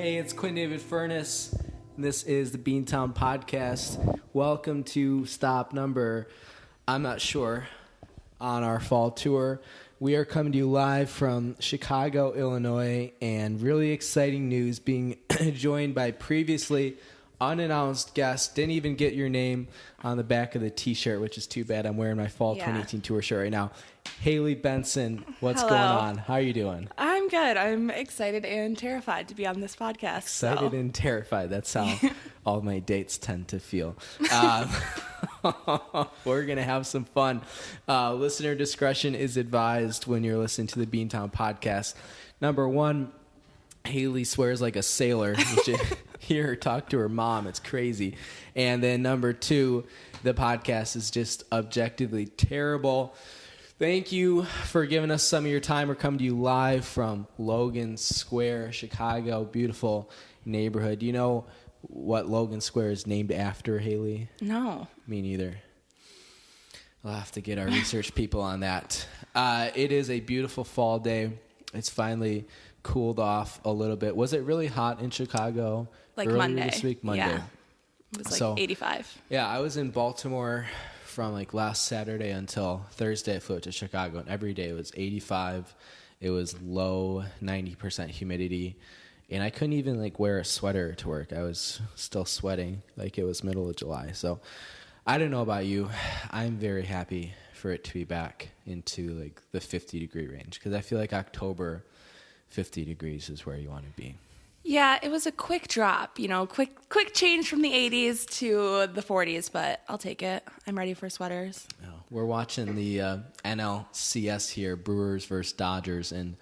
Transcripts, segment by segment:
Hey, it's Quinn David Furness, and this is the Beantown podcast. Welcome to stop number, I'm not sure, on our fall tour. We are coming to you live from Chicago, Illinois, and really exciting news, being joined by previously unannounced guests. Didn't even get your name on the back of the t-shirt, which is too bad. I'm wearing my fall 2018 tour shirt right now. Haley Benson, what's Hello. going on? How are you doing? I'm good. I'm excited and terrified to be on this podcast. Excited and terrified. That's how all my dates tend to feel. We're going to have some fun. Listener discretion is advised when you're listening to the Beantown podcast. Number one, Haley swears like a sailor. You should hear her talk to her mom. It's crazy. And then number two, the podcast is just objectively terrible. Thank you for giving us some of your time. We're coming to you live from Logan Square, Chicago. Beautiful neighborhood. Do you know what Logan Square is named after, Haley? No. Me neither. We'll have to get our research people on that. It is a beautiful fall day. It's finally cooled off a little bit. Was it really hot in Chicago earlier Monday this week? Monday. Yeah. It was 85. Yeah, I was in Baltimore from last Saturday until Thursday. I flew to Chicago, and every day it was 85. It was low 90% humidity, and I couldn't even wear a sweater to work. I was still sweating like it was middle of July. So I don't know about you. I'm very happy for it to be back into the 50 degree range, because I feel like October 50 degrees is where you want to be. Yeah, it was a quick drop, quick change from the 80s to the 40s, but I'll take it. I'm ready for sweaters. Oh, we're watching the NLCS here, Brewers versus Dodgers, and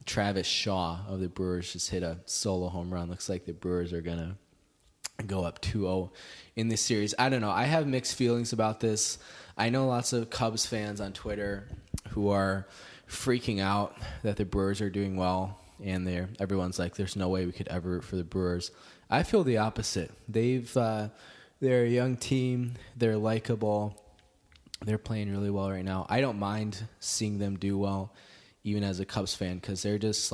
Travis Shaw of the Brewers just hit a solo home run. Looks like the Brewers are going to go up 2-0 in this series. I don't know. I have mixed feelings about this. I know lots of Cubs fans on Twitter who are freaking out that the Brewers are doing well. And everyone's like, there's no way we could ever root for the Brewers. I feel the opposite. They're a young team. They're likable. They're playing really well right now. I don't mind seeing them do well, even as a Cubs fan, because they're just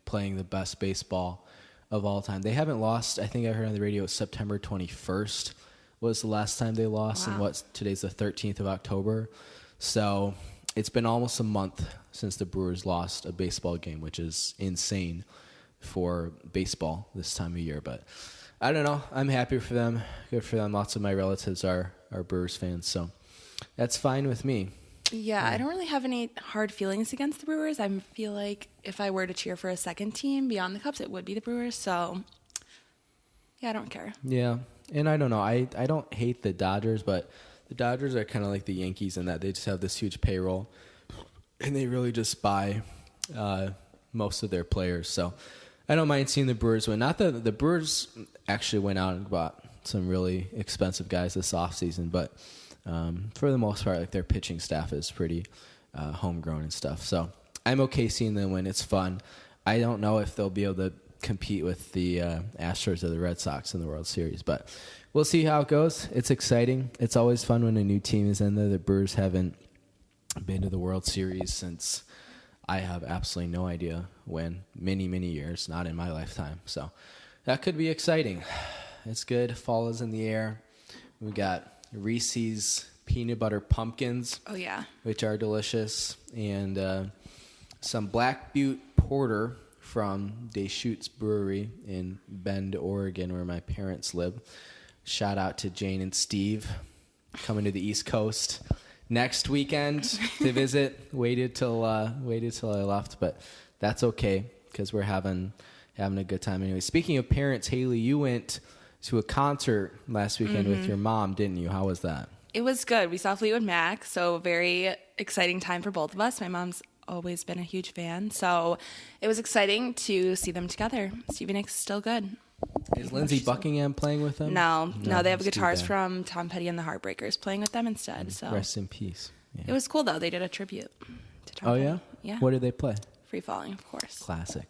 playing the best baseball of all time. They haven't lost. I think I heard on the radio September 21st was the last time they lost. Wow. And today's the 13th of October. So it's been almost a month since the Brewers lost a baseball game, which is insane for baseball this time of year. But I don't know. I'm happy for them. Good for them. Lots of my relatives are Brewers fans, so that's fine with me. Yeah, I don't really have any hard feelings against the Brewers. I feel like if I were to cheer for a second team beyond the Cubs, it would be the Brewers. So, yeah, I don't care. Yeah, and I don't know. I don't hate the Dodgers, but the Dodgers are kind of like the Yankees in that they just have this huge payroll, and they really just buy most of their players. So I don't mind seeing the Brewers win. Not that the Brewers actually went out and bought some really expensive guys this offseason, but for the most part, their pitching staff is pretty homegrown and stuff. So I'm okay seeing them win. It's fun. I don't know if they'll be able to compete with the Astros or the Red Sox in the World Series, but we'll see how it goes. It's exciting. It's always fun when a new team is in there. The Brewers haven't been to the World Series since I have absolutely no idea when. Many, many years, not in my lifetime. So that could be exciting. It's good. Fall is in the air. We got Reese's peanut butter pumpkins. Oh, yeah. Which are delicious. And some Black Butte porter from Deschutes Brewery in Bend, Oregon, where my parents live. Shout out to Jane and Steve coming to the East Coast next weekend to visit. Waited till I left, but that's okay because we're having a good time anyway. Speaking of parents, Haley, you went to a concert last weekend with your mom, didn't you? How was that? It was good. We saw Fleetwood Mac, so very exciting time for both of us. My mom's always been a huge fan, so it was exciting to see them together. Stevie Nicks still good. Is Lindsey Buckingham playing with them? No, they have guitars from Tom Petty and the Heartbreakers playing with them instead. So rest in peace. Yeah. It was cool though. They did a tribute to Tom Petty. Yeah? Yeah. What did they play? Free Falling, of course. Classic.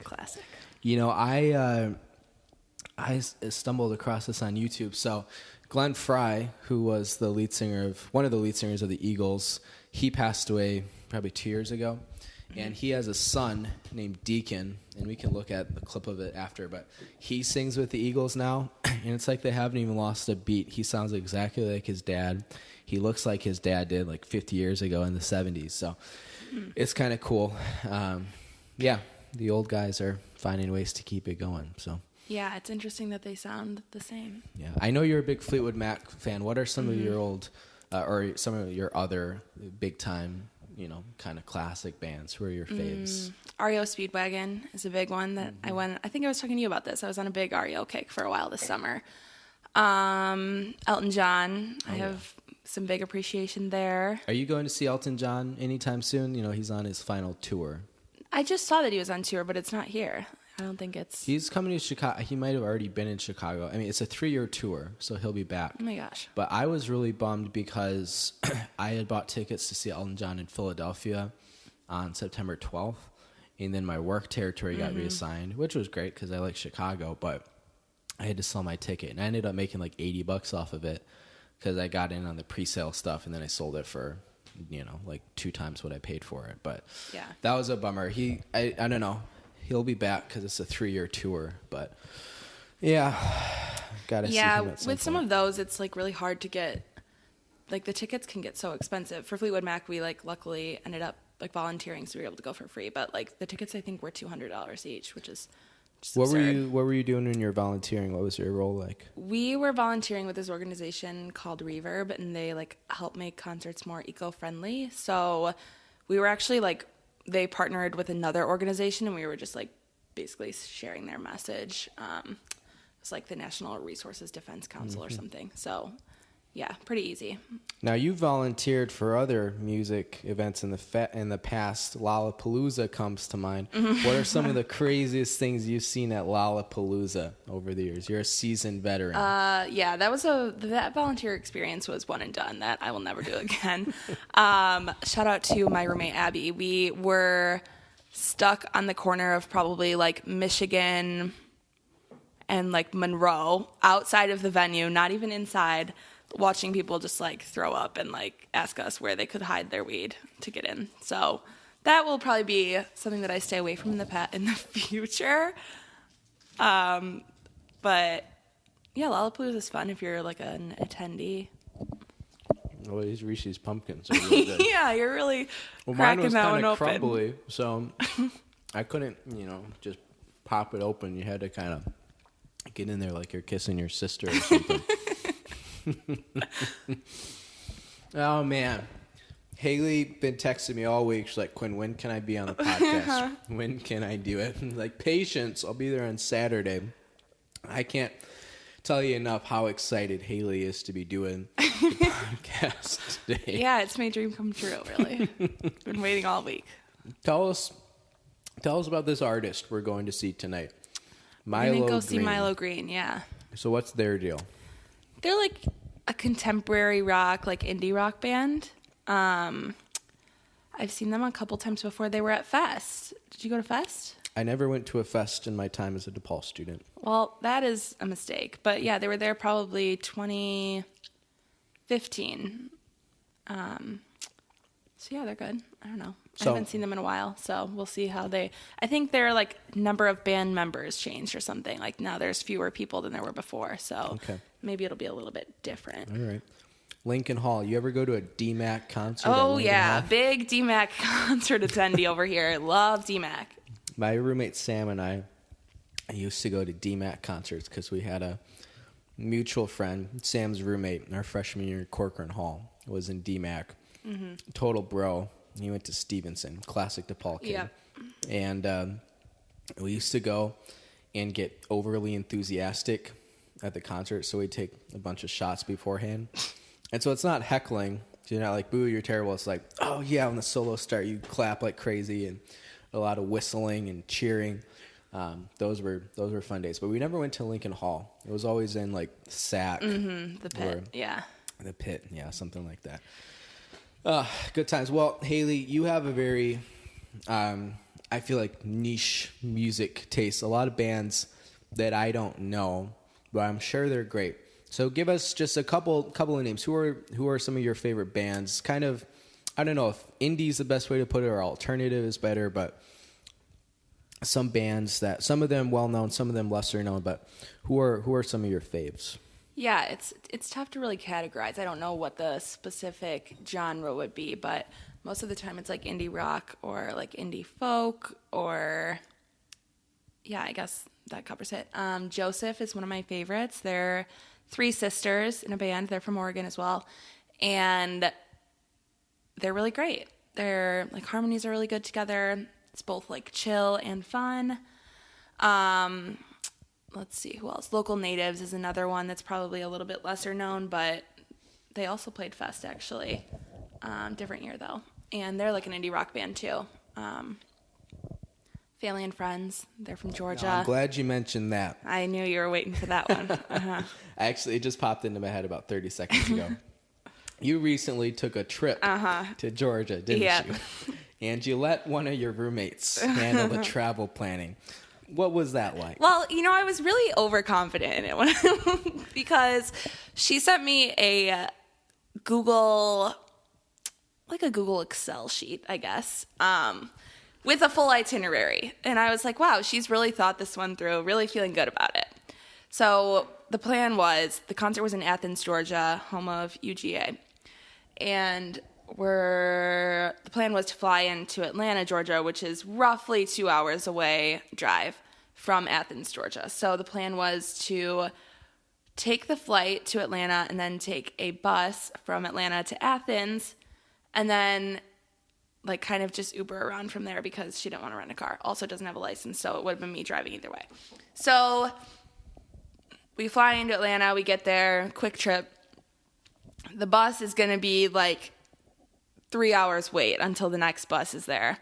You know, I stumbled across this on YouTube. So Glenn Frey, who was one of the lead singers of the Eagles, he passed away probably 2 years ago. and he has a son named Deacon, and we can look at the clip of it after, but he sings with the Eagles now, and it's like they haven't even lost a beat. He sounds exactly like his dad. He looks like his dad did like 50 years ago in the 70s, so it's kind of cool. Yeah, the old guys are finding ways to keep it going, so. Yeah, it's interesting that they sound the same. Yeah, I know you're a big Fleetwood Mac fan. What are some of your old, or some of your other big time, kind of classic bands? Who are your faves? REO Speedwagon is a big one that I think I was talking to you about this. I was on a big REO kick for a while this summer. Elton John, I have some big appreciation there. Are you going to see Elton John anytime soon? He's on his final tour. I just saw that he was on tour, but it's not here. I don't think it's... He's coming to Chicago. He might have already been in Chicago. I mean, it's a 3-year tour, so he'll be back. Oh, my gosh. But I was really bummed because I had bought tickets to see Elton John in Philadelphia on September 12th, and then my work territory got reassigned, which was great because I like Chicago, but I had to sell my ticket, and I ended up making like $80 off of it because I got in on the pre-sale stuff, and then I sold it for... like 2 times what I paid for it. But yeah, that was a bummer. I don't know. He'll be back because it's a 3-year tour. But yeah, gotta see him at some with some point. of those, it's like really hard to get. Like the tickets can get so expensive. For Fleetwood Mac, we like luckily ended up like volunteering, so we were able to go for free. But like the tickets, I think were $200 each, which is. What were you doing when you were volunteering? What was your role like? We were volunteering with this organization called Reverb, and they like help make concerts more eco-friendly. So we were actually like, they partnered with another organization, and we were just like basically sharing their message. It was like the National Resources Defense Council or something. So yeah, pretty easy. Now, you volunteered for other music events in the past. Lollapalooza comes to mind. What are some of the craziest things you've seen at Lollapalooza over the years? You're a seasoned veteran. Yeah, that volunteer experience was one and done. That I will never do again. Shout out to my roommate Abby. We were stuck on the corner of probably like Michigan and like Monroe, outside of the venue, not even inside, watching people just like throw up and like ask us where they could hide their weed to get in. So that will probably be something that I stay away from in the future. But yeah, Lollapalooza is fun if you're like an attendee. Well, these Reese's pumpkins are really good. Yeah, you're really mine cracking was that kind one of open. crumbly, so I couldn't, just pop it open. You had to kind of get in there like you're kissing your sister or something. Oh man, Haley been texting me all week. She's like, Quinn, when can I be on the podcast? When can I do it? I'm like, patience, I'll be there on Saturday. I can't tell you enough how excited Haley is to be doing the podcast today. Yeah, it's my dream come true, really. Been waiting all week. Tell us about this artist we're going to see tonight. We're gonna go see Milo Green, yeah. So what's their deal? They're like a contemporary rock, like indie rock band. I've seen them a couple times before. They were at Fest. Did you go to Fest? I never went to a Fest in my time as a DePaul student. Well, that is a mistake. But yeah, they were there probably 2015. So yeah, they're good. I don't know. I haven't seen them in a while, so we'll see how they... I think their like number of band members changed or something. Like now there's fewer people than there were before, so maybe it'll be a little bit different. All right. Lincoln Hall. You ever go to a DMAC concert? Oh yeah, big DMAC concert attendee over here. Love DMAC. My roommate Sam and I used to go to DMAC concerts because we had a mutual friend, Sam's roommate, our freshman year at Corcoran Hall, was in DMAC. Mm-hmm. Total bro. He went to Stevenson, classic DePaul kid. Yep. And we used to go and get overly enthusiastic at the concert, so we'd take a bunch of shots beforehand. And so it's not heckling. You're not like, boo, you're terrible. It's like, oh, yeah, when the solos start, you clap like crazy, and a lot of whistling and cheering. Those were fun days. But we never went to Lincoln Hall. It was always in, like, SAC. Mm-hmm, the Pit, yeah. The Pit, yeah, something like that. Good times. Well, Haley, you have a very, I feel like, niche music taste. A lot of bands that I don't know, but I'm sure they're great. So give us just a couple of names. Who are some of your favorite bands? Kind of, I don't know if indie is the best way to put it or alternative is better, but some bands that, some of them well-known, some of them lesser known, but who are some of your faves? Yeah, it's tough to really categorize. I don't know what the specific genre would be, but most of the time it's like indie rock or like indie folk or, yeah, I guess that covers it. Joseph is one of my favorites. They're 3 sisters in a band. They're from Oregon as well. And they're really great. Their like harmonies are really good together. It's both like chill and fun. Let's see, who else? Local Natives is another one that's probably a little bit lesser known, but they also played Fest, actually. Different year, though. And they're like an indie rock band, too. Family and Friends. They're from Georgia. No, I'm glad you mentioned that. I knew you were waiting for that one. Uh-huh. Actually, it just popped into my head about 30 seconds ago. You recently took a trip to Georgia, didn't you? And you let one of your roommates handle the travel planning. What was that like? Well, I was really overconfident in it because she sent me a Google Excel sheet, I guess, with a full itinerary. And I was like, wow, she's really thought this one through, really feeling good about it. So the plan was, the concert was in Athens, Georgia, home of UGA. And the plan was to fly into Atlanta, Georgia, which is roughly 2 hours away drive from Athens, Georgia. So the plan was to take the flight to Atlanta and then take a bus from Atlanta to Athens and then like kind of just Uber around from there because she didn't want to rent a car. Also doesn't have a license, so it would have been me driving either way. So we fly into Atlanta, we get there, quick trip. The bus is going to be like 3 hours wait until the next bus is there.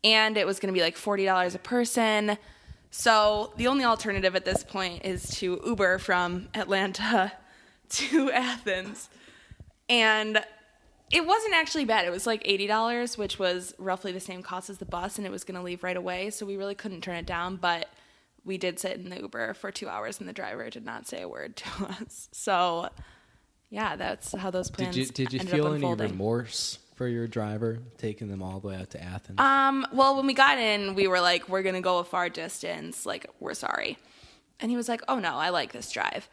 And it was going to be like $40 a person. So the only alternative at this point is to Uber from Atlanta to Athens. And it wasn't actually bad. It was like $80, which was roughly the same cost as the bus, and it was going to leave right away. So we really couldn't turn it down, but we did sit in the Uber for 2 hours, and the driver did not say a word to us. So, yeah, that's how those plans Did you feel any remorse for your driver taking them all the way out to Athens? Well, when we got in, we were like, we're going to go a far distance. Like, we're sorry. And he was like, oh, no, I like this drive.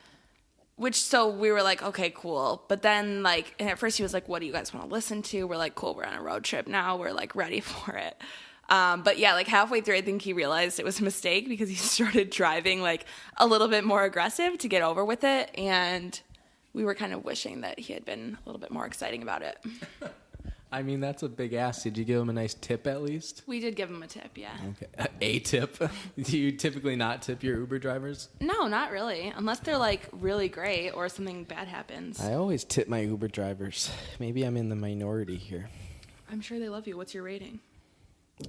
So we were like, okay, cool. But then, like, and at first he was like, what do you guys want to listen to? We're like, cool, we're on a road trip now. We're, like, ready for it. But, yeah, like, halfway through, I think he realized it was a mistake because he started driving, like, a little bit more aggressive to get over with it. And we were kind of wishing that he had been a little bit more exciting about it. I mean, that's a big ask. Did you give him a nice tip at least? We did give him a tip, yeah. Okay. A tip? Do you typically not tip your Uber drivers? No, not really. Unless they're, like, really great or something bad happens. I always tip my Uber drivers. Maybe I'm in the minority here. I'm sure they love you. What's your rating?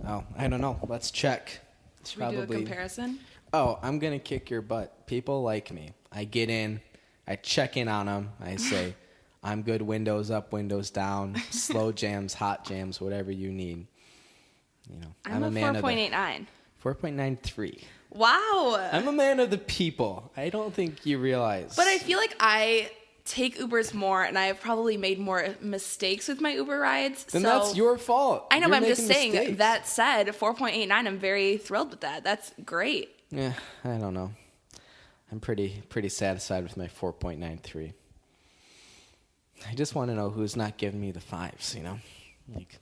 Oh, I don't know. Let's check. Should we do a comparison? Oh, I'm going to kick your butt. People like me. I get in. I check in on them. I say, I'm good, windows up, windows down, slow jams, hot jams, whatever you need. I'm a man 4.89. 4.93. Wow. I'm a man of the people. I don't think you realize. But I feel like I take Ubers more, and I have probably made more mistakes with my Uber rides. Then that's your fault. I know, but I'm just saying, mistakes. That said, 4.89, I'm very thrilled with that. That's great. Yeah, I don't know. I'm pretty satisfied with my 4.93. I just want to know who's not giving me the fives, Like,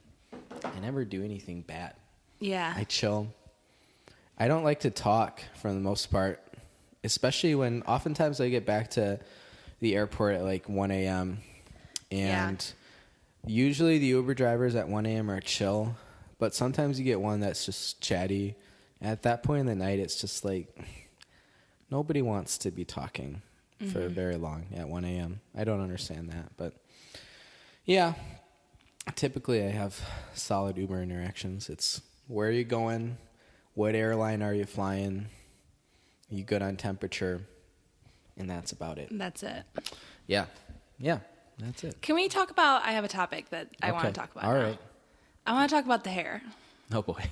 I never do anything bad. Yeah. I chill. I don't like to talk for the most part, especially when oftentimes I get back to the airport at like 1 a.m. And usually the Uber drivers at 1 a.m. are chill, but sometimes you get one that's just chatty. At that point in the night, it's just like nobody wants to be talking for very long at 1 a.m. I don't understand that, but yeah, typically I have solid Uber interactions. It's where are you going? What airline are you flying? Are you good on temperature? And that's about it. That's it. Yeah, that's it. Can we talk about, I have a topic that I want to talk about All now. right. I want to talk about the hair. Oh, boy.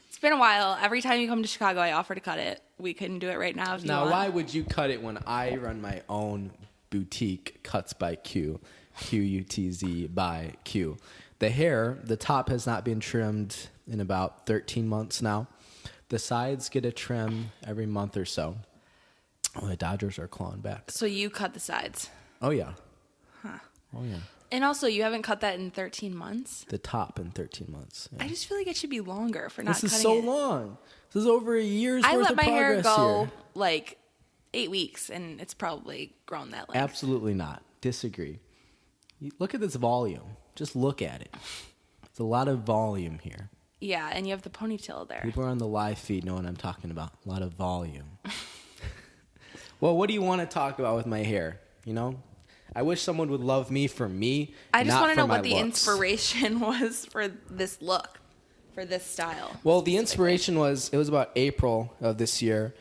It's been a while. Every time you come to Chicago, I offer to cut it. We couldn't do it right now if you want. Now, why would you cut it when I run my own boutique, Cuts by Q, Q-U-T-Z by Q? the hair, the top has not been trimmed in about 13 months now. The sides get a trim every month or so. Oh, the Dodgers are clawing back. So you cut the sides. Oh, yeah. Huh. Oh, yeah. And also, you haven't cut that in 13 months? The top in 13 months. Yeah. I just feel like it should be longer for not cutting it. This is so long. This is over a year's worth of progress I let my hair go here. like 8 weeks, and it's probably grown that length. Absolutely not. Disagree. Look at this volume. Just look at it. It's a lot of volume here. Yeah, and you have the ponytail there. People on the live feed know what I'm talking about. A lot of volume. Well, what do you want to talk about with my hair? You know? I wish someone would love me for me, I just want to know my what the looks. inspiration was for this look, for this style. Well, the inspiration was, it was about April of this year,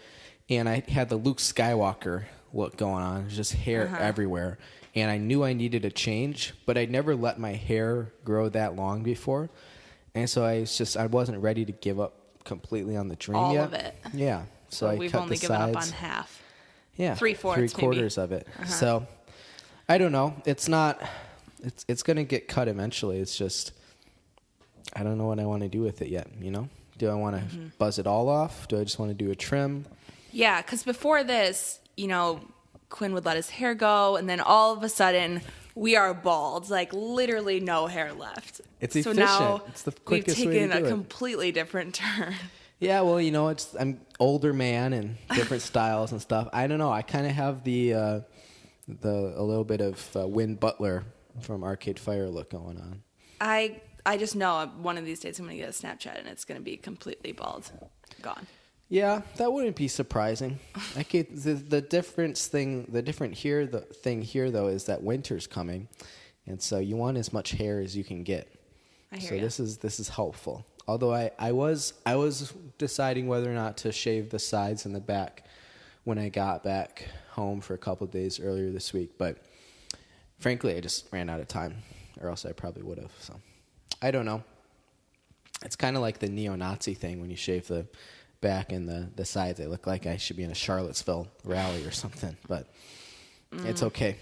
and I had the Luke Skywalker look going on, just hair everywhere. And I knew I needed a change, but I'd never let my hair grow that long before. And so I wasn't ready to give up completely on the dream All yet. of it. Yeah. So I we've cut only the given sides. up on half. Yeah. 3/4 3/4 of it. So I don't know. It's going to get cut eventually. It's just, I don't know what I want to do with it yet. You know, do I want to buzz it all off? Do I just want to do a trim? Yeah. Cause before this, you know, Quinn would let his hair go, and then all of a sudden we are bald, like literally no hair left. It's so efficient. Now it's the quickest we've way to taken do a it. completely different turn. Yeah, well, you know, I'm older man and different styles and stuff. I don't know. I kind of have a little bit of Win Butler from Arcade Fire look going on. I just know one of these days I'm gonna get a Snapchat and it's gonna be completely bald, gone. Yeah, that wouldn't be surprising. The different thing here though is that winter's coming, and so you want as much hair as you can get. I hear so you. this is helpful. Although I was deciding whether or not to shave the sides and the back when I got back home for a couple of days earlier this week, but frankly I just ran out of time, or else I probably would have. So I don't know. It's kind of like the neo-Nazi thing when you shave the back and the sides. They look like I should be in a Charlottesville rally or something, but it's okay,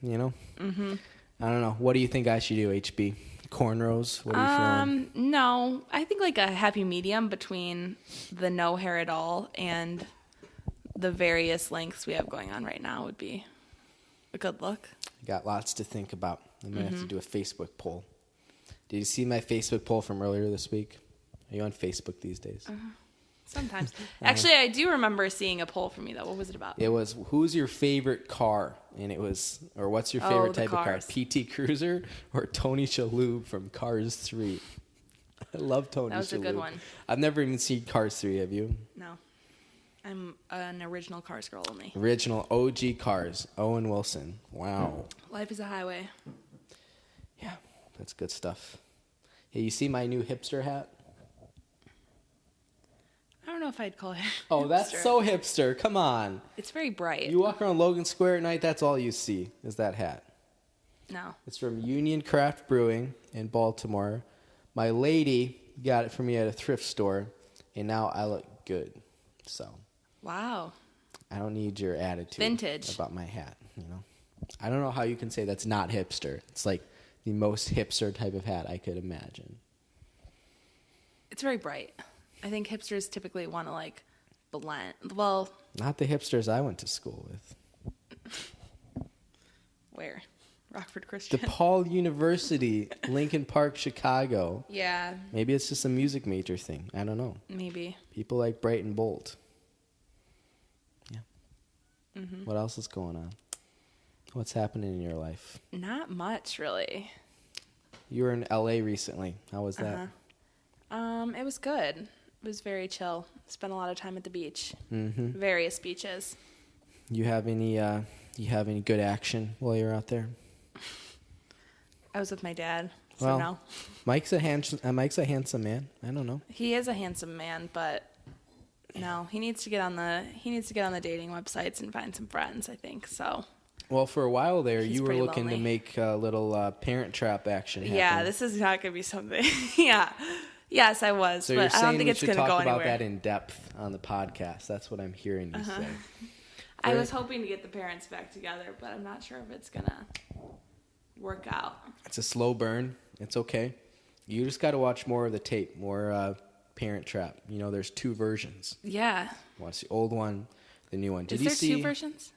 you know? Mm-hmm. I don't know. What do you think I should do, HB? Cornrows? What are you feeling? No, I think like a happy medium between the no hair at all and the various lengths we have going on right now would be a good look. I got lots to think about. I'm going to have to do a Facebook poll. Did you see my Facebook poll from earlier this week? Are you on Facebook these days? Sometimes. Actually, I do remember seeing a poll from you, though. What was it about? It was, who's your favorite car? And it was, or what's your favorite type of car? PT Cruiser or Tony Shalhoub from Cars 3? I love Tony Shalhoub. That was a good one. I've never even seen Cars 3, have you? No. I'm an original Cars girl only. Original OG Cars. Owen Wilson. Wow. Life is a highway. Yeah, that's good stuff. Hey, you see my new hipster hat? I don't know if I'd call it Oh, that's hipster. so hipster. Come on. It's very bright. You walk around Logan Square at night, that's all you see is that hat. No. It's from Union Craft Brewing in Baltimore. My lady got it for me at a thrift store, and now I look good. So Wow. I don't need your attitude Vintage. about my hat, you know. I don't know how you can say that's not hipster. It's like the most hipster type of hat I could imagine. It's very bright. I think hipsters typically want to like blend. Well, Not the hipsters I went to school with. where? Rockford Christian. DePaul University, Lincoln Park, Chicago. Yeah, Maybe it's just a music major thing. I don't know. maybe. People like bright and bold. Yeah. Mm-hmm. What else is going on? What's happening in your life? Not much, really. You were in LA recently. How was that? It was good. It was very chill. Spent a lot of time at the beach. Mm-hmm. Various beaches. You have any good action while you're out there? I was with my dad, so Well, no. Mike's a handsome man. I don't know. He is a handsome man, but no, he needs to get on the dating websites and find some friends, I think. So Well, for a while there, He's you were pretty looking to lonely. make a little Parent Trap action happen. yeah, this is not gonna be something. Yeah. Yes, I was, So you're but I saying don't think we it's should gonna talk go about anywhere. that in depth on the podcast. That's what I'm hearing you say. I was hoping to get the parents back together, but I'm not sure if it's gonna work out. It's a slow burn. It's okay. You just got to watch more of the tape, more Parent Trap. There's 2 versions. Yeah. Watch the old one, the new one. Is there 2 versions?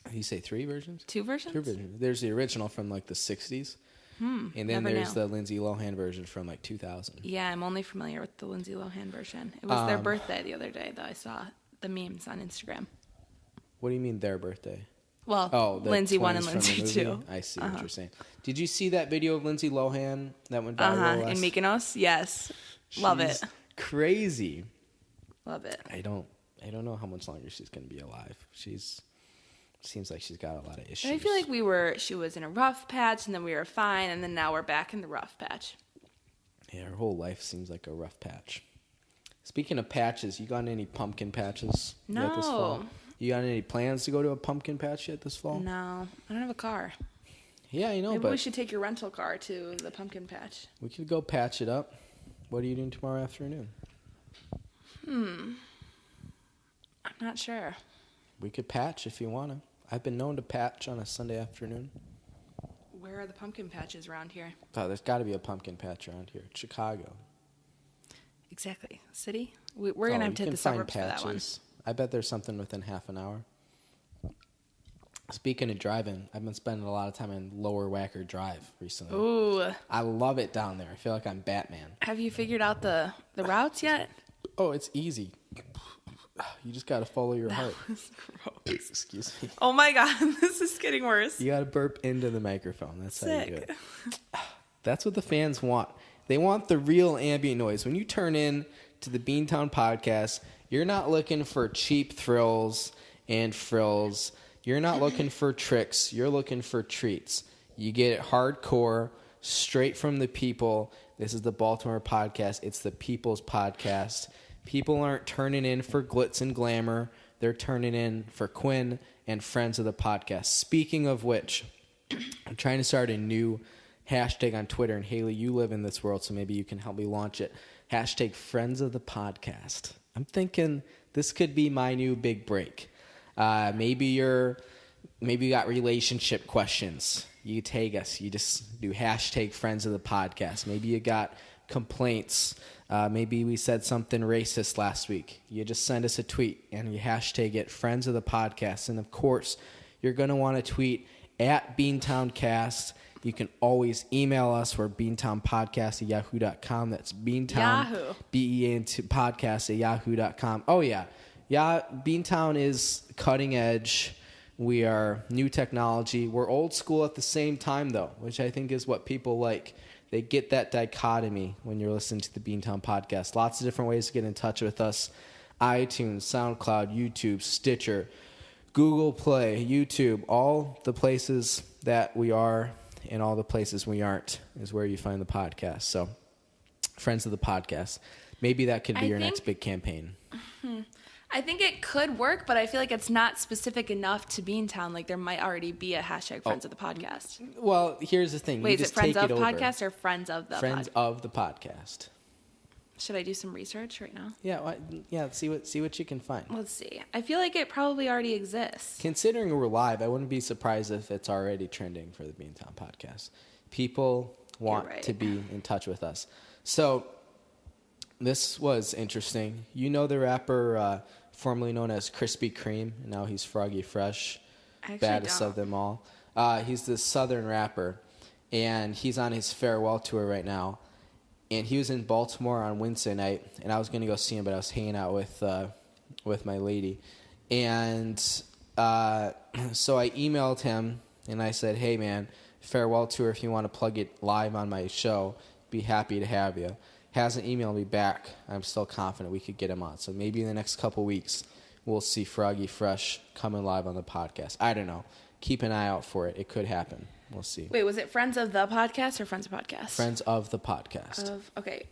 Did you say 3 versions? 2 versions? 2 versions. There's the original from like the 60s. And then there's the Lindsay Lohan version from like 2000. Yeah, I'm only familiar with the Lindsay Lohan version. It was their birthday the other day that I saw the memes on Instagram. What do you mean their birthday? Well, Lindsay 1 and Lindsay 2. I see what you're saying. Did you see that video of Lindsay Lohan that went viral in Mykonos? Yes. Love it. Crazy. Love it. I don't know how much longer she's going to be alive. Seems like she's got a lot of issues. I feel like she was in a rough patch, and then we were fine, and then now we're back in the rough patch. Yeah, her whole life seems like a rough patch. Speaking of patches, you got any pumpkin patches yet this fall? You got any plans to go to a pumpkin patch yet this fall? No, I don't have a car. Yeah, Maybe but we should take your rental car to the pumpkin patch. We could go patch it up. What are you doing tomorrow afternoon? I'm not sure. We could patch if you want to. I've been known to patch on a Sunday afternoon. Where are the pumpkin patches around here? Oh, there's got to be a pumpkin patch around here. Chicago. Exactly. City? We're going to have to hit the suburbs for that one. I bet there's something within half an hour. Speaking of driving, I've been spending a lot of time in Lower Wacker Drive recently. Ooh. I love it down there. I feel like I'm Batman. Have you figured out the routes yet? Oh, it's easy. You just got to follow your heart. Was gross. Excuse me. Oh my God, this is getting worse. You got to burp into the microphone. That's Sick. how you do it. That's what the fans want. They want the real ambient noise. When you turn in to the Beantown podcast, you're not looking for cheap thrills and frills. You're not looking for tricks. You're looking for treats. You get it hardcore, straight from the people. This is the Baltimore podcast. It's the people's podcast. People aren't turning in for glitz and glamour. They're turning in for Quinn and friends of the podcast. Speaking of which, I'm trying to start a new hashtag on Twitter. And Haley, you live in this world, so maybe you can help me launch it. Hashtag friends of the podcast. I'm thinking this could be my new big break. Maybe you got relationship questions. You tag us. You just do hashtag friends of the podcast. Maybe you got complaints. Maybe we said something racist last week. You just send us a tweet and you hashtag it friends of the podcast. And of course, you're going to want to tweet at BeantownCast. You can always email us. We're beantownpodcast@yahoo.com. That's Beantown, Yahoo. B-E-N podcast@yahoo.com. Oh, yeah. Yeah, Beantown is cutting edge. We are new technology. We're old school at the same time, though, which I think is what people like. They get that dichotomy when you're listening to the Beantown podcast. Lots of different ways to get in touch with us. iTunes, SoundCloud, YouTube, Stitcher, Google Play, YouTube, all the places that we are and all the places we aren't is where you find the podcast. So, friends of the podcast. Maybe that could be your next big campaign. I think it could work, but I feel like it's not specific enough to Beantown. Like, there might already be a hashtag Friends of the Podcast. Well, here's the thing. Wait, you is just it Friends take of it Podcast or Friends of the Friends of the Podcast. Should I do some research right now? Yeah. See what you can find. Let's see. I feel like it probably already exists. Considering we're live, I wouldn't be surprised if it's already trending for the Beantown podcast. People want to be in touch with us. So this was interesting. You know the rapper formerly known as Krispy Kreme, and now he's Froggy Fresh, baddest of them all. He's this southern rapper, and he's on his farewell tour right now. And he was in Baltimore on Wednesday night, and I was going to go see him, but I was hanging out with my lady. And so I emailed him, and I said, hey, man, farewell tour, if you want to plug it live on my show, be happy to have you. Hasn't emailed me back. I'm still confident we could get him on. So maybe in the next couple weeks, we'll see Froggy Fresh coming live on the podcast. I don't know. Keep an eye out for it. It could happen. We'll see. Wait, was it Friends of the Podcast or Friends of Podcast? Friends of the Podcast.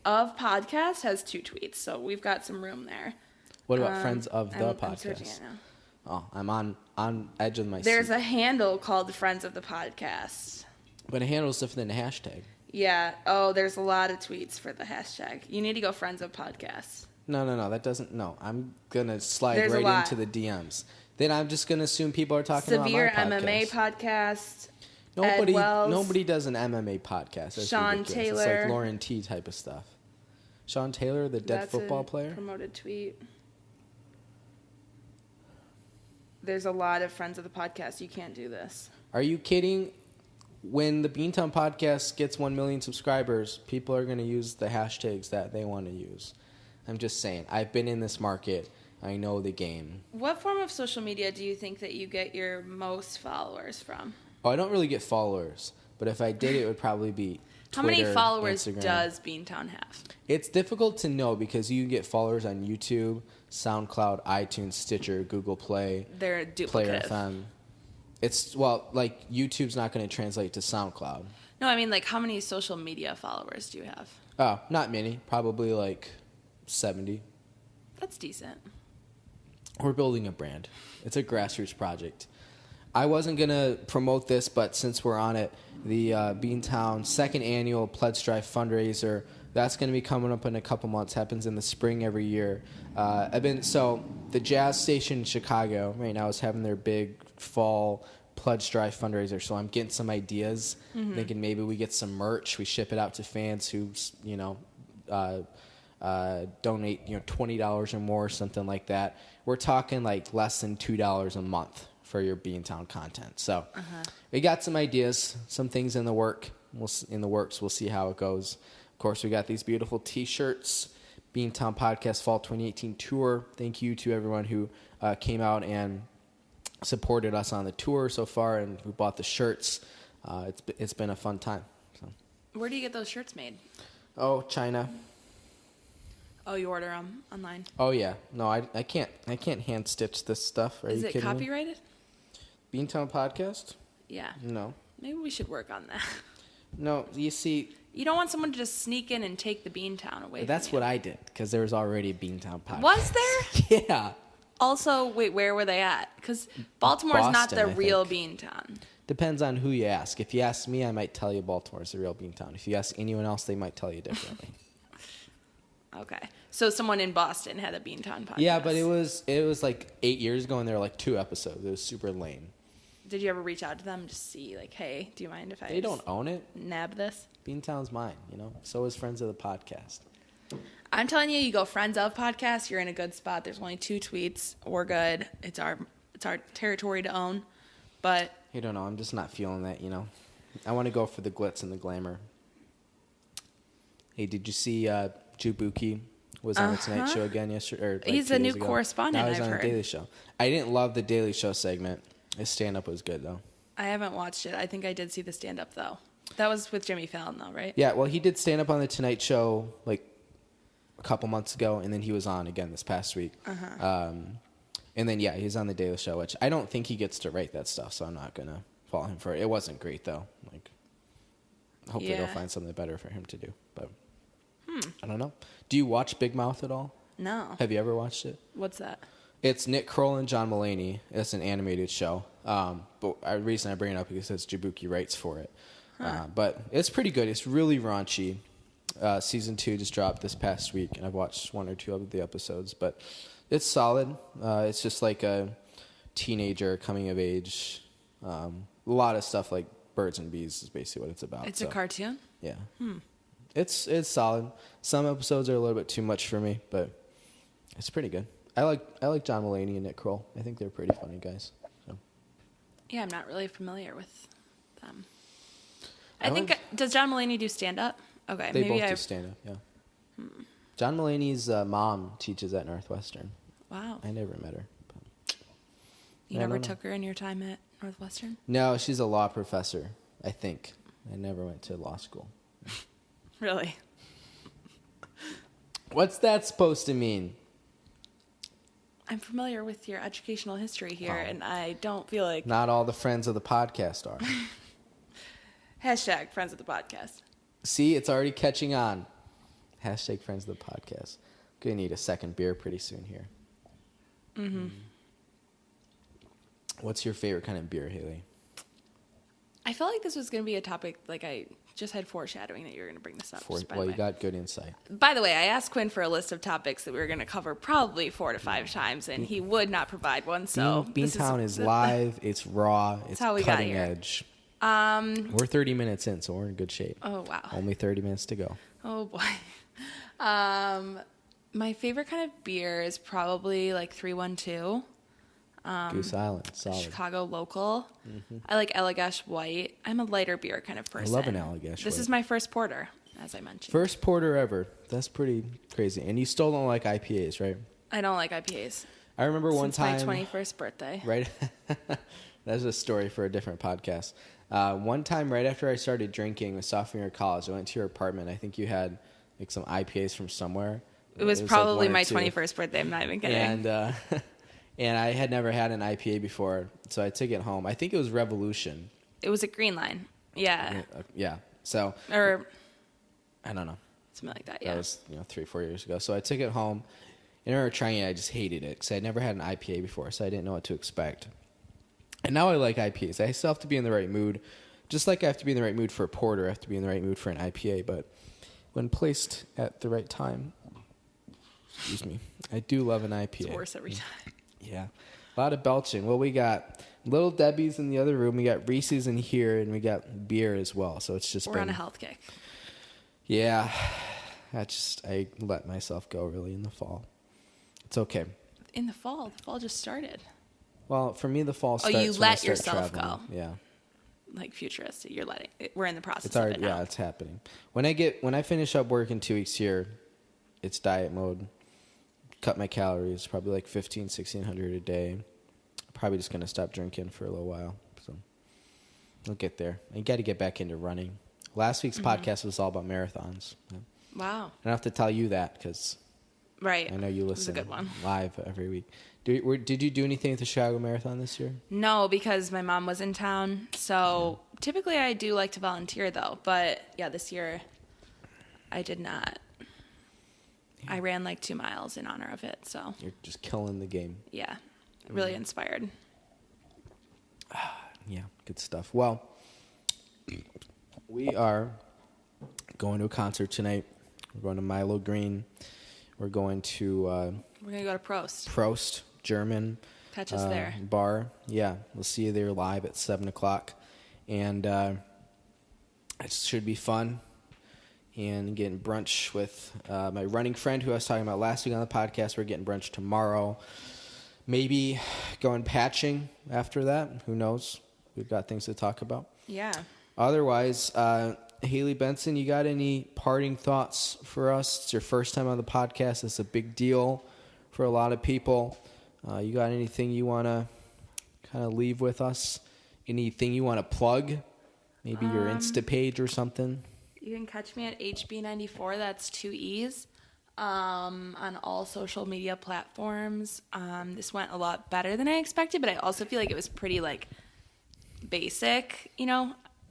Of Podcast has 2 tweets, so we've got some room there. What about Friends of the Podcast? I'm searching it now. Oh, I'm on edge of my seat. There's a handle called Friends of the Podcast. But a handle is different than a hashtag. Yeah. Oh, there's a lot of tweets for the hashtag. You need to go Friends of Podcasts. No. That doesn't. No, I'm gonna slide right into the DMs. Then I'm just gonna assume people are talking about my podcast. Severe MMA podcast. Nobody, Ed Wells. nobody does an MMA podcast. That's Sean ridiculous. Taylor. It's like Lauren T type of stuff. Sean Taylor, the dead That's football a player. promoted tweet. There's a lot of friends of the podcast. You can't do this. Are you kidding? When the Beantown podcast gets 1 million subscribers, people are going to use the hashtags that they want to use. I'm just saying. I've been in this market. I know the game. What form of social media do you think that you get your most followers from? Oh, I don't really get followers, but if I did, it would probably be How Twitter, many followers Instagram. does Beantown have? It's difficult to know because you can get followers on YouTube, SoundCloud, iTunes, Stitcher, Google Play, They're Player duplicative. FM. It's, well, like YouTube's not going to translate to SoundCloud. No, I mean, like, how many social media followers do you have? Oh, not many. Probably like 70. That's decent. We're building a brand. It's a grassroots project. I wasn't going to promote this, but since we're on it, the Beantown second annual Pledge Drive fundraiser, that's going to be coming up in a couple months. Happens in the spring every year. The jazz station in Chicago right now is having their big fall Pledge Drive fundraiser. So I'm getting some ideas, thinking maybe we get some merch, we ship it out to fans who, donate, $20 or more, something like that. We're talking like less than $2 a month for your Beantown content. So we got some ideas, some things in the works. We'll see how it goes. Of course, we got these beautiful T-shirts, Beantown Podcast Fall 2018 Tour. Thank you to everyone who came out and supported us on the tour so far and who bought the shirts. It's been a fun time. So. Where do you get those shirts made? Oh, China. Oh, you order them online? Oh yeah. No, I can't hand stitch this stuff. Are Is you it kidding me? copyrighted? Beantown Podcast? Yeah. No. Maybe we should work on that. No, you see, You don't want someone to just sneak in and take the Beantown away that's from you. what I did because there was already a Beantown Podcast. Was there? Yeah. Also, wait, where were they at? Because Baltimore's not Boston, the I real think. Beantown. Depends on who you ask. If you ask me, I might tell you Baltimore's the real Beantown. If you ask anyone else, they might tell you differently. Okay. So someone in Boston had a Beantown podcast. Yeah, but it was like 8 years ago, and there were like 2 episodes. It was super lame. Did you ever reach out to them to see, like, hey, do you mind if I They don't own it. nab this? Beantown's mine, So is Friends of the Podcast. I'm telling you, you go Friends of Podcast, you're in a good spot. There's only 2 tweets. We're good. It's our territory to own. But I don't know. I'm just not feeling that, I want to go for the glitz and the glamour. Hey, did you see Jubuki was on the Tonight Show again yesterday? Or like he's 2 a days new ago? correspondent, Now he's I've on heard. the Daily Show. I didn't love the Daily Show segment. His stand-up was good, though. I haven't watched it. I think I did see the stand-up, though. That was with Jimmy Fallon, though, right? Yeah, well, he did stand-up on the Tonight Show, like, a couple months ago, and then he was on again this past week. And then, yeah, he's on the Daily Show, which I don't think he gets to write that stuff, so I'm not going to follow him for it. It wasn't great, though. Like, hopefully they'll find something better for him to do. But I don't know. Do you watch Big Mouth at all? No. Have you ever watched it? What's that? It's Nick Kroll and John Mulaney. It's an animated show. But the reason I bring it up is because Jabuki writes for it. But it's pretty good. It's really raunchy. Season 2 just dropped this past week, and I've watched 1 or 2 of the episodes. But it's solid. It's just like a teenager coming of age. A lot of stuff like birds and bees is basically what it's about. It's a cartoon? Yeah. It's solid. Some episodes are a little bit too much for me, but it's pretty good. I like John Mulaney and Nick Kroll. I think they're pretty funny guys. So. Yeah, I'm not really familiar with them. I Does John Mulaney do stand-up? Okay, They maybe both do stand-up, yeah. John Mulaney's mom teaches at Northwestern. Wow. I never met her. But You I never don't know. took her in your time at Northwestern? No, she's a law professor, I think. I never went to law school. Really? What's that supposed to mean? I'm familiar with your educational history here, Oh. and I don't feel like... Not all the friends of the podcast are. Hashtag friends of the podcast. See, it's already catching on. Hashtag friends of the podcast. Gonna need a second beer pretty soon here. What's your favorite kind of beer, Haley? I felt like this was going to be a topic, like I just had foreshadowing that you were going to bring this up. just by the Well, you way. got good insight. By the way, I asked Quinn for a list of topics that we were going to cover probably 4 to 5 times, and he would not provide one. So this Beantown is live. It's raw. It's how we got cutting here. edge. We're 30 minutes in, so we're in good shape. Oh, wow. Only 30 minutes to go. Oh, boy. My favorite kind of beer is probably like 312. Goose Island, solid. Chicago local. I like Allagash White. I'm a lighter beer kind of person. I love an Allagash White. This is my first porter, as I mentioned. First porter ever. That's pretty crazy. And you still don't like IPAs, right? I don't like IPAs. I remember one time. Since my 21st birthday. Right? That's a story for a different podcast. One time right after I started drinking, the sophomore year of college, I went to your apartment. I think you had like some IPAs from somewhere. It was probably like my 21st birthday. I'm not even kidding. And I had never had an IPA before, so I took it home. I think it was Revolution. It was a Green Line. Yeah. Yeah. So. Or. I don't know. Something like that, yeah. That was 3-4 years ago. So I took it home. And I remember trying it. I just hated it because I'd never had an IPA before, so I didn't know what to expect. And now I like IPAs. I still have to be in the right mood. Just like I have to be in the right mood for a porter, I have to be in the right mood for an IPA. But when placed at the right time, excuse me, I do love an IPA. It's worse every time. Yeah. A lot of belching. Well, we got Little Debbie's in the other room. We got Reese's in here, and we got beer as well. So it's just We're on a health kick. Yeah. I let myself go really in the fall. It's okay. In the fall? The fall just started. Well, for me, the fall starts you when let I start yourself traveling. go. Yeah. Like futuristic. You're letting it. We're in the process It's already, of it now. yeah, it's happening. When I finish up work in 2 weeks here, it's diet mode. Cut my calories, probably like 1,600 a day. Probably just going to stop drinking for a little while. So I'll get there. I got to get back into running. Last week's podcast was all about marathons. Wow. I don't have to tell you that because right. I know you listen it was a good one. live every week. Did you do anything at the Chicago Marathon this year? No, because my mom was in town. So typically I do like to volunteer, though. But, yeah, this year I did not. Yeah. I ran like 2 miles in honor of it. So You're just killing the game. Yeah. Really inspired. Yeah, good stuff. Well, we are going to a concert tonight. We're going to Milo Green. We're going to... we're going to go to Prost. Prost, German. Catch us there. Bar. Yeah, we'll see you there live at 7 o'clock. And it should be fun. And getting brunch with my running friend who I was talking about last week on the podcast. We're getting brunch tomorrow. Maybe going patching after that. Who knows? We've got things to talk about. Yeah. Otherwise, Haley Benson, you got any parting thoughts for us? It's your first time on the podcast. It's a big deal for a lot of people. You got anything you want to kind of leave with us? Anything you want to plug? Maybe your Insta page or something? You can catch me at HB94. That's 2 E's. On all social media platforms. This went a lot better than I expected, but I also feel like it was pretty basic,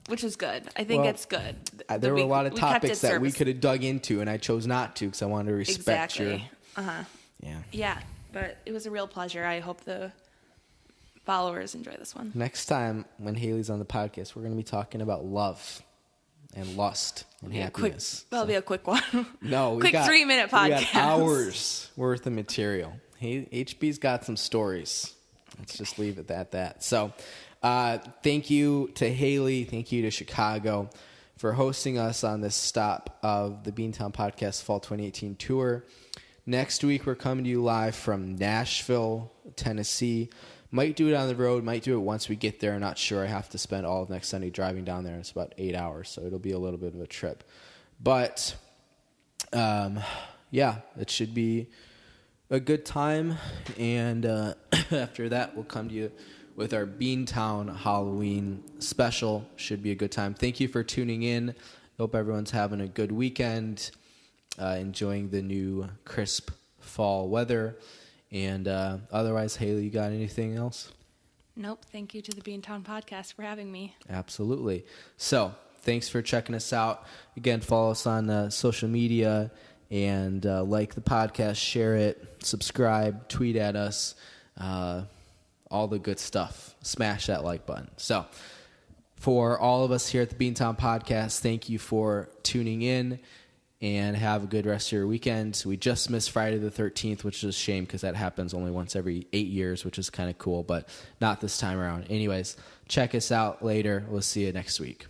which is good. I think it's good. There were a lot of topics that we could have dug into, and I chose not to because I wanted to respect your... Yeah, but it was a real pleasure. I hope the followers enjoy this one. Next time when Haley's on the podcast, we're going to be talking about love and lust and happiness. That'll be a quick one. No, quick 3-minute podcast. We got hours worth of material. HB's got some stories. Let's just leave it at that. So, thank you to Haley. Thank you to Chicago for hosting us on this stop of the Beantown Podcast Fall 2018 Tour. Next week, we're coming to you live from Nashville, Tennessee. Might do it on the road. Might do it once we get there. I'm not sure. I have to spend all of next Sunday driving down there. It's about 8 hours, so it'll be a little bit of a trip. But, yeah, it should be a good time. And after that, we'll come to you with our Beantown Halloween special. Should be a good time. Thank you for tuning in. Hope everyone's having a good weekend, enjoying the new crisp fall weather. And otherwise, Haley, you got anything else? Nope. Thank you to the Beantown Podcast for having me. Absolutely. So thanks for checking us out. Again, follow us on social media and like the podcast, share it, subscribe, tweet at us, all the good stuff. Smash that like button. So for all of us here at the Beantown Podcast, thank you for tuning in. and have a good rest of your weekend. We just missed Friday the 13th, which is a shame because that happens only once every 8 years, which is kind of cool, but not this time around. Anyways, check us out later. We'll see you next week.